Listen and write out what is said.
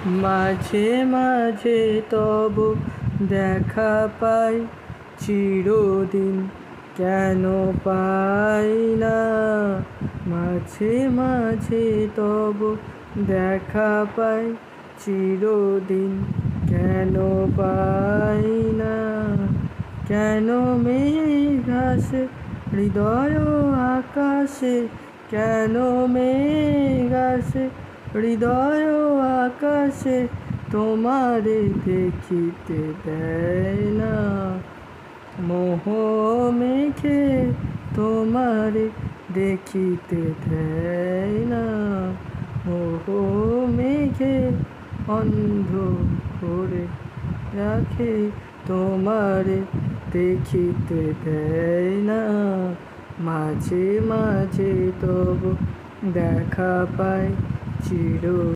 মাঝে মাঝে তব দেখা পাই, চিরদিন কেন পাই না। মাঝে মাঝে তব দেখা পাই, চিরদিন কেন পাই না। কেন মেঘ আসে হৃদয় আকাশে, কেন মেঘ আসে হৃদয় আকাশে, তোমারে দেখিতে দেয় না। মোহ মেঘে তোমারে দেখিতে দেয় না। মোহ মেঘে অন্ধ করে রাখে, তোমারে দেখিতে দেয় না। মাঝে মাঝে তব দেখা পাই, চির